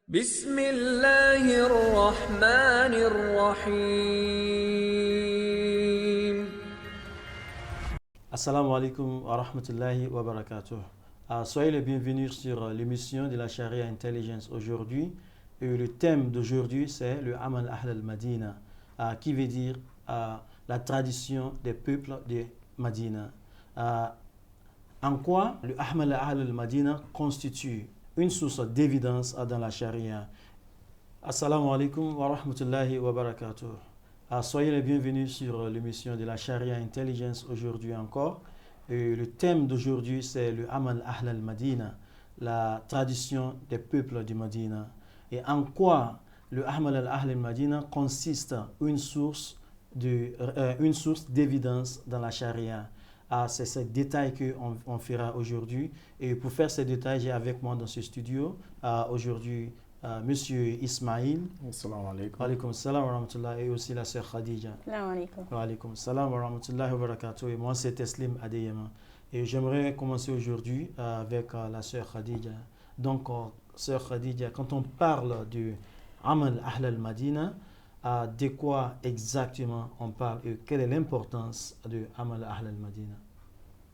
بسم الله الرحمن الرحيم. Assalamu alaikum wa rahmatullahi wa barakatuh. Soyez les bienvenus sur l'émission de la Sharia Intelligence aujourd'hui. Et le thème d'aujourd'hui, c'est le Amal Ahl al-Madina, qui veut dire la tradition des peuples de Madina. En quoi le Amal Ahl al-Madina constitue une source d'évidence dans la Sharia. Assalamu alaikum wa rahmatullahi wa barakatuh. Soyez les bienvenus sur l'émission de la Sharia Intelligence aujourd'hui encore. Et le thème d'aujourd'hui, c'est le Amal Ahl al-Madina, la tradition des peuples du Madina. Et en quoi le Amal Ahl al-Madina consiste une source d'évidence dans la Sharia. C'est ce détail qu'on fera aujourd'hui. Et pour faire ces détails, j'ai avec moi dans ce studio aujourd'hui Monsieur Ismail. Assalamu alaikum. Wa alaikum salam wa rahmatullah. Et aussi la sœur Khadija. Assalamu alaikum. Wa alaikum salam wa rahmatullah wa barakatuh. Et moi, c'est Teslim Adeyema. Et j'aimerais commencer aujourd'hui avec la sœur Khadija. Donc, sœur Khadija, quand on parle du Amal Ahl al-Madina, de quoi exactement on parle et quelle est l'importance de Amal Ahl al-Madina?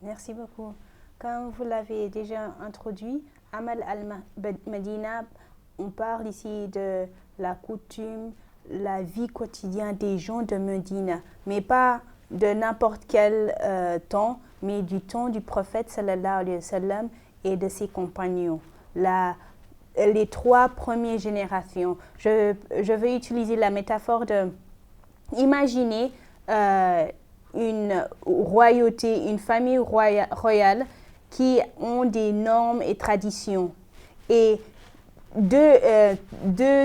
Merci beaucoup. Comme vous l'avez déjà introduit, Amal al-Madina, on parle ici de la coutume, la vie quotidienne des gens de Médina, mais pas de n'importe quel temps, mais du temps du prophète sallallahu alayhi wa sallam et de ses compagnons. Les trois premières générations. Je vais utiliser la métaphore de imaginer une royauté, une famille royale qui ont des normes et traditions. Et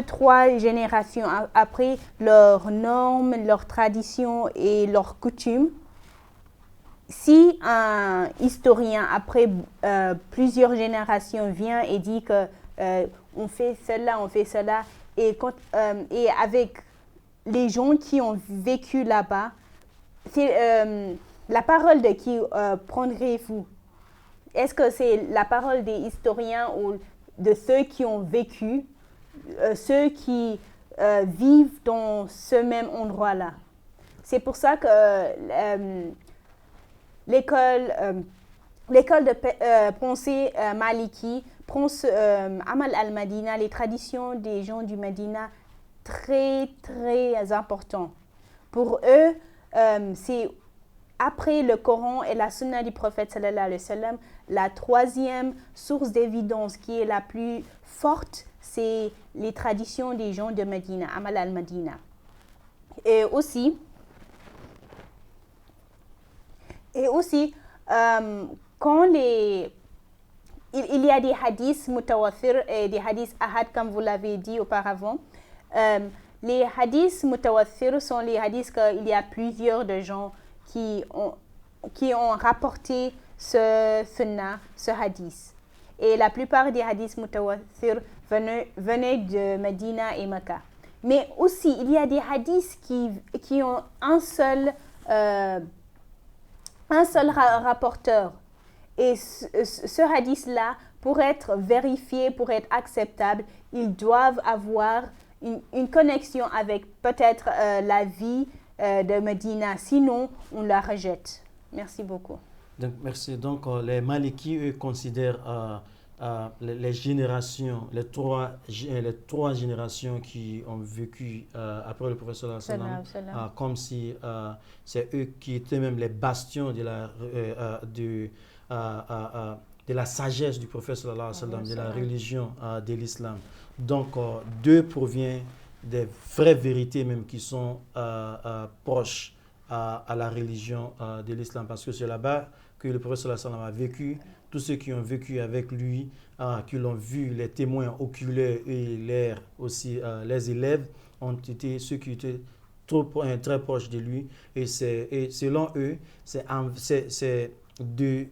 trois générations après, leurs normes, leurs traditions et leurs coutumes, si un historien, après plusieurs générations, vient et dit que on fait cela, et avec les gens qui ont vécu là-bas, la parole de qui prendrez-vous? Est-ce que c'est la parole des historiens ou de ceux qui ont vécu, ceux qui vivent dans ce même endroit-là? C'est pour ça que l'école de pensée Maliki prend Amal al-Madina, les traditions des gens du Médina, très très important. Pour eux, c'est après le Coran et la Sunna du prophète sallallahu alayhi wa sallam, la troisième source d'évidence qui est la plus forte, c'est les traditions des gens de Médina, Amal al-Madina. Et aussi, quand il y a des hadiths mutawatir et des hadiths ahad, comme vous l'avez dit auparavant. Les hadiths mutawatir sont les hadiths qu'il y a plusieurs de gens qui ont rapporté ce hadith. Et la plupart des hadiths mutawatir venaient de Medina et Mecca. Mais aussi, il y a des hadiths qui ont un seul rapporteur. Et ce hadith-là, pour être vérifié, pour être acceptable, ils doivent avoir une connexion avec peut-être la vie de Medina. Sinon, on la rejette. Merci beaucoup. Donc, merci. Donc, les Malikis, eux, considèrent les générations, les trois générations qui ont vécu après le prophète sallallahu alayhi wa sallam, comme si c'est eux qui étaient même les bastions de la sagesse du prophète sallallahu alayhi wa sallam, de la religion de l'islam. Donc, d'eux provient des vraies vérités même qui sont proches à la religion de l'islam, parce que c'est là-bas que le prophète sallallahu alayhi wa sallam a vécu. Tous ceux qui ont vécu avec lui, qui l'ont vu, les témoins oculaires et les élèves ont été ceux qui étaient très proches de lui. Et selon eux, c'est de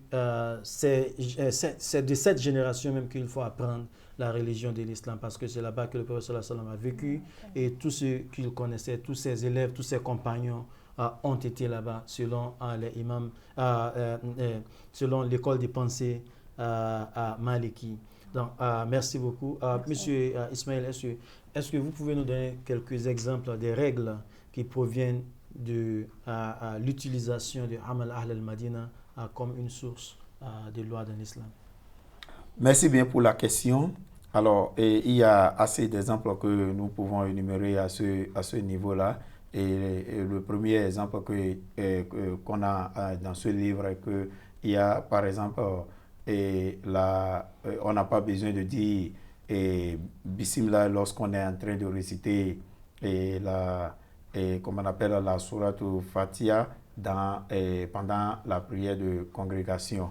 cette génération même qu'il faut apprendre la religion de l'islam, parce que c'est là-bas que le prophète sallallahu alayhi wa sallam a vécu, et tous ceux qu'il connaissait, tous ses élèves, tous ses compagnons ont été là-bas selon les imams, selon l'école de pensée Maliki. Donc, merci beaucoup. Monsieur Ismaël, est-ce que vous pouvez nous donner quelques exemples des règles qui proviennent de l'utilisation de Amal Ahl al-Madina comme une source de loi dans l'islam? Merci bien pour la question. Alors, il y a assez d'exemples que nous pouvons énumérer à ce niveau-là. Et le premier exemple qu'on a dans ce livre est qu'il y a, par exemple, on n'a pas besoin de dire Bismillah lorsqu'on est en train de réciter comme on appelle la sourate Fatiha pendant la prière de congrégation.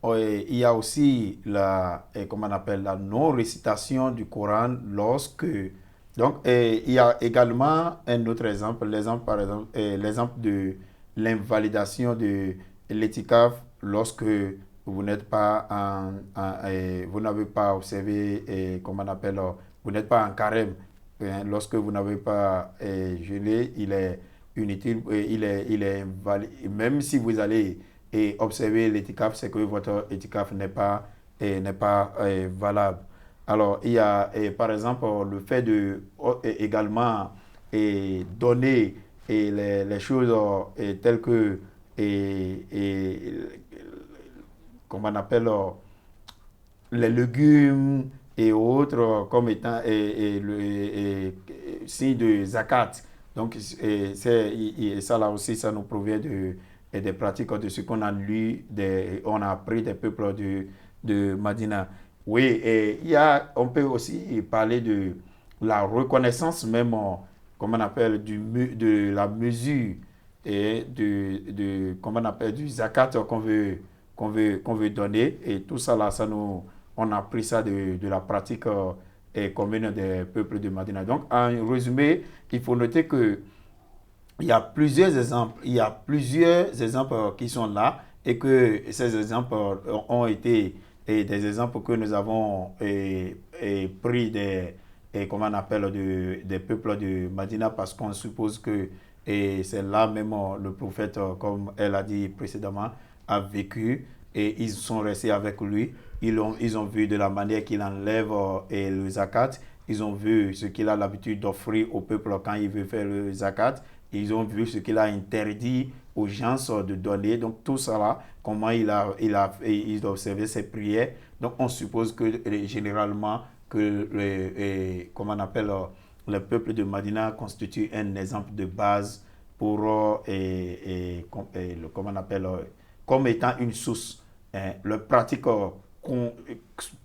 Il y a aussi comment on appelle, la non-récitation du Coran lorsque... Donc, il y a également un autre exemple, par exemple, l'exemple de l'invalidation de l'itikaf lorsque vous n'êtes pas vous n'avez pas observé, comment on appelle, vous n'êtes pas en carême. Lorsque vous n'avez pas jeûné, il est inutile, il est invalide. Même si vous allez observer l'itikaf, c'est que votre itikaf n'est pas valable. Alors, il y a par exemple le fait de également donner les choses telles que, comment on appelle, les légumes et autres comme étant signe de zakat. Donc, ça là aussi, ça nous provient des pratiques de ce qu'on a lu, on a appris des peuples de Madina. Oui, et on peut aussi parler de la reconnaissance même, comment on appelle, de la mesure et comment on appelle, du zakat qu'on veut donner. Et tout ça là, on a pris ça de la pratique commune des peuples de Madina. Donc, en résumé, il faut noter que il y a plusieurs exemples qui sont là et que ces exemples ont été des exemples que nous avons pris comment on appelle, des peuples de Madina, parce qu'on suppose que c'est là même le prophète, comme elle a dit précédemment, a vécu et ils sont restés avec lui. Ils ont vu de la manière qu'il enlève le zakat. Ils ont vu ce qu'il a l'habitude d'offrir au peuple quand il veut faire le zakat. Ils ont vu ce qu'il a interdit aux gens de donner. Donc tout ça là, comment il a observé ses prières. Donc on suppose que généralement que comment on appelle, le peuple de Madina constitue un exemple de base pour comment on appelle, comme étant une source. Le pratique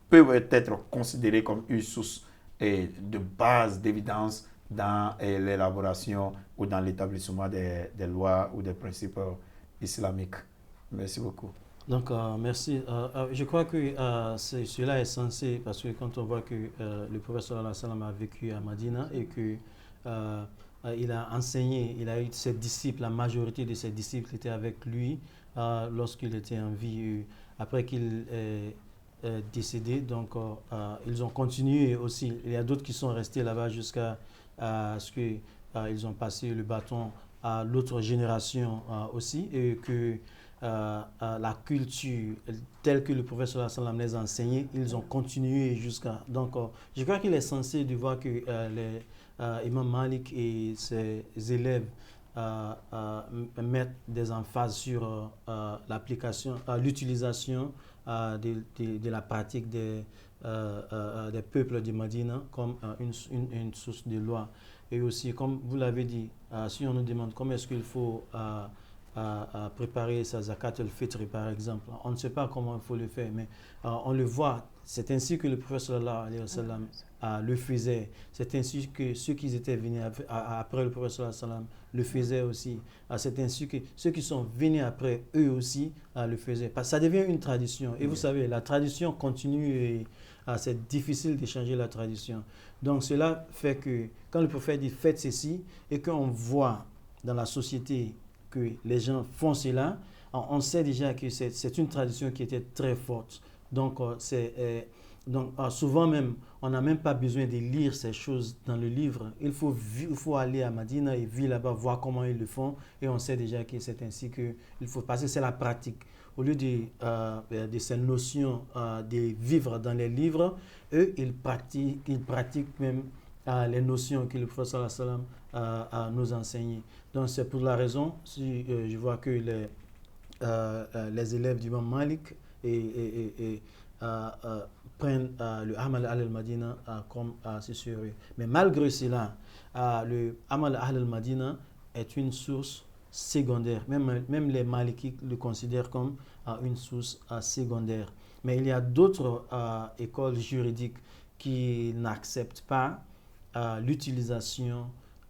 peut être considéré comme une source de base d'évidence dans l'élaboration ou dans l'établissement des lois ou des principes islamiques. Merci beaucoup. Donc, merci. Je crois que cela est censé, parce que quand on voit que le prophète sallallahu alayhi wa sallam a vécu à Madina et que il a enseigné, il a eu ses disciples, la majorité de ses disciples étaient avec lui lorsqu'il était en vie, après qu'il est décédé. Donc, ils ont continué aussi. Il y a d'autres qui sont restés là-bas jusqu'à ce qu'ils ont passé le bâton à l'autre génération aussi, et que la culture telle que le prophète sallallahu alayhi wa sallam les a enseignés, ils ont continué jusqu'à... Donc, je crois qu'il est censé de voir que Imam Malik et ses élèves mettent des emphases sur l'application, l'utilisation de la pratique des peuples de Madina comme une source de loi. Et aussi, comme vous l'avez dit, si on nous demande comment est-ce qu'il faut préparer sa zakat al-fitr, par exemple, on ne sait pas comment il faut le faire, mais on le voit. C'est ainsi que le prophète sallallahu alayhi wa sallam le faisait. C'est ainsi que ceux qui étaient venus après le prophète sallallahu alayhi wa sallam le faisaient aussi. C'est ainsi que ceux qui sont venus après eux aussi le faisaient. Parce que ça devient une tradition. Et vous savez, la tradition continue et c'est difficile de changer la tradition. Donc cela fait que quand le prophète dit faites ceci et qu'on voit dans la société que les gens font cela, on sait déjà que c'est une tradition qui était très forte. Donc, souvent même, on n'a même pas besoin de lire ces choses dans le livre. Il faut aller à Madina et vivre là-bas, voir comment ils le font. Et on sait déjà que c'est ainsi qu'il faut passer. C'est la pratique. au lieu de ces notions de vivre dans les livres, eux, ils pratiquent même les notions que le prophète sallallahu alayhi wa sallam nous a enseignées. Donc c'est pour la raison, si je vois que les élèves du Imam Malik prennent le Amal al-Madina comme c'est sérieux. Mais malgré cela, le Amal al-Madina est une source secondaire. Même les Malikites le considèrent comme une source secondaire. Mais il y a d'autres écoles juridiques qui n'acceptent pas l'utilisation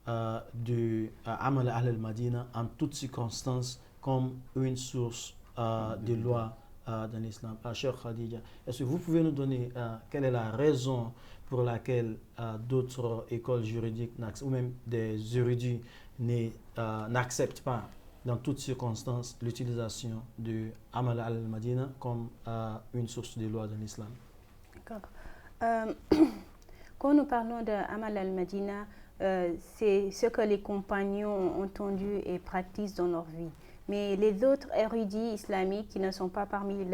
de Amal al-Madina en toutes circonstances comme une source de loi dans l'islam. Cheikh Khadija, est-ce que vous pouvez nous donner quelle est la raison pour laquelle d'autres écoles juridiques ou même des érudits n'acceptent pas dans toutes circonstances l'utilisation de Amal al-Madina comme une source de loi dans l'islam? D'accord. Quand nous parlons de Amal al-Madina, c'est ce que les compagnons ont entendu et pratiquent dans leur vie. Mais les autres érudits islamiques qui ne sont pas parmi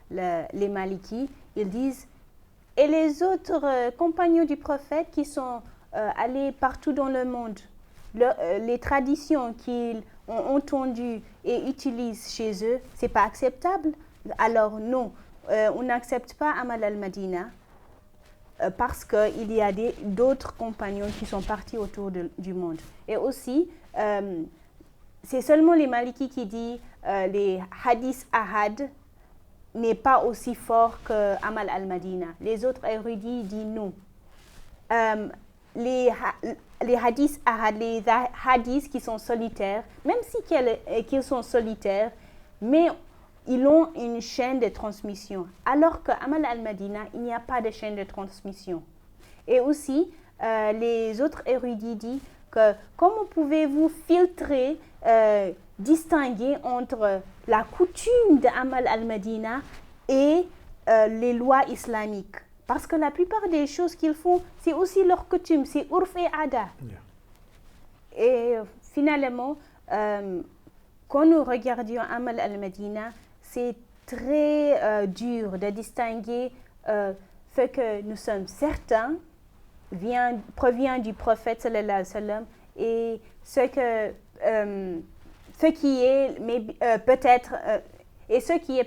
les Malikis, ils disent, et les autres compagnons du prophète qui sont allés partout dans le monde, les traditions qu'ils ont entendues et utilisent chez eux, ce n'est pas acceptable. Alors non, on n'accepte pas Amal al-Madina parce qu'il y a d'autres compagnons qui sont partis autour du monde. Et aussi, c'est seulement les Malikis qui disent les hadiths ahad n'est pas aussi fort que Amal al-Madina. Les autres érudits disent non. Les hadiths ahad, les hadiths qui sont solitaires, même si qu'ils sont solitaires, mais ils ont une chaîne de transmission. Alors qu'Amal al-Madina, il n'y a pas de chaîne de transmission. Et aussi, les autres érudits disent que comment pouvez-vous filtrer, distinguer entre la coutume d'Amal al-Madina et les lois islamiques? Parce que la plupart des choses qu'ils font, c'est aussi leur coutume, c'est urf et ada. Yeah. Et finalement, quand nous regardions Amal al-Madina, c'est très dur de distinguer ce que nous sommes certains provient du prophète sallallahu alayhi wa sallam et ce qui est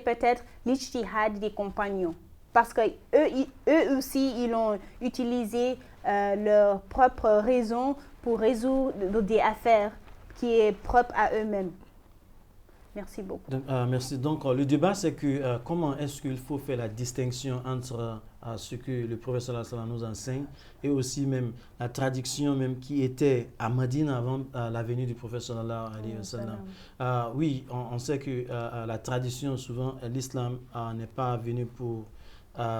peut-être l'ijtihad des compagnons. Parce que eux aussi, ils ont utilisé leurs propres raisons pour résoudre des affaires qui est propre à eux-mêmes. Merci beaucoup. Donc, merci. Donc, le débat, c'est que comment est-ce qu'il faut faire la distinction entre ce que le prophète sallallahu alayhi wa sallam nous enseigne et aussi même la traduction même qui était à Médine avant la venue du prophète sallallahu alayhi wa sallam. Oui, on sait que la tradition, souvent, l'islam n'est pas venu pour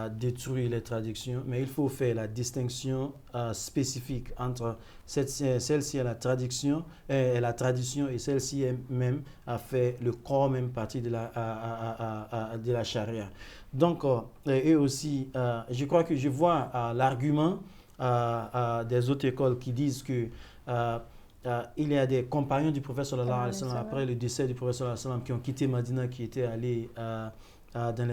détruire les traductions, mais il faut faire la distinction spécifique entre celle-ci est la tradition et celle-ci même a fait le corps même partie de la charia. Donc, et aussi, je crois que je vois l'argument des autres écoles qui disent que il y a des compagnons du prophète sallallahu alayhi wa sallam après le décès du prophète sallallahu alayhi wa sallam qui ont quitté Médine, qui étaient allés dans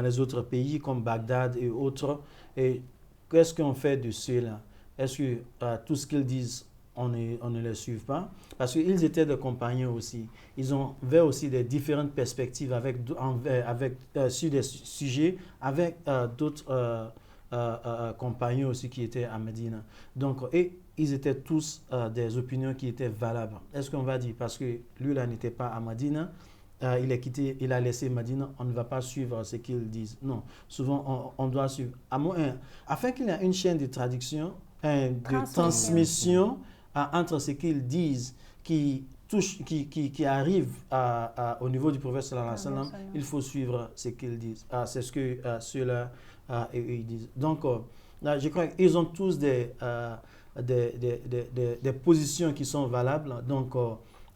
les autres pays comme Bagdad et autres. Et qu'est-ce qu'on fait de ceux-là? Est-ce que tout ce qu'ils disent, on ne les suit pas? Parce qu'ils étaient des compagnons aussi. Ils ont vu aussi des différentes perspectives sur des sujets avec d'autres compagnons aussi qui étaient à Médine. Donc, et ils étaient tous des opinions qui étaient valables. Est-ce qu'on va dire, parce que lui-là n'était pas à Médine, il a quitté, il a laissé Médine, on ne va pas suivre ce qu'ils disent. Non, souvent on doit suivre. Afin qu'il y ait une chaîne de traduction, de transmission entre ce qu'ils disent, qui arrive au niveau du prophète sallallahu alayhi wa sallam, il faut suivre ce qu'ils disent. C'est ce que ceux-là ils disent. Donc, je crois qu'ils ont tous des positions qui sont valables. Donc,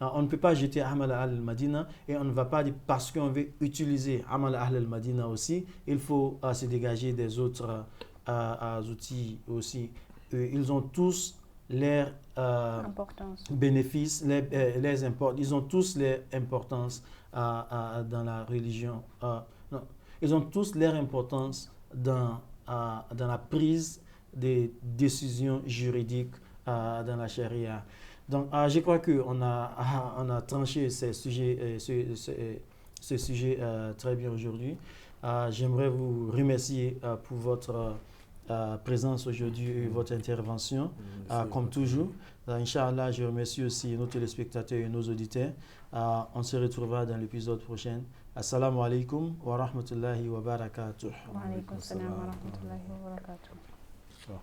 on ne peut pas jeter Amal al-Madina et on ne va pas dire parce qu'on veut utiliser Amal al-Madina aussi, il faut se dégager des autres outils aussi. Ils ont tous leurs Importance. bénéfices, ils ont tous leur importance dans la religion. Non, ils ont tous leur importance dans la prise des décisions juridiques dans la charia. Donc, je crois qu'on a tranché ce sujet très bien aujourd'hui. J'aimerais vous remercier pour votre présence aujourd'hui et votre intervention, comme toujours. Inch'Allah, je remercie aussi nos téléspectateurs et nos auditeurs. On se retrouvera dans l'épisode prochain. Assalamu alaikum wa rahmatullahi wa barakatuh. Wa alaykum salam wa rahmatullahi wa barakatuh. So.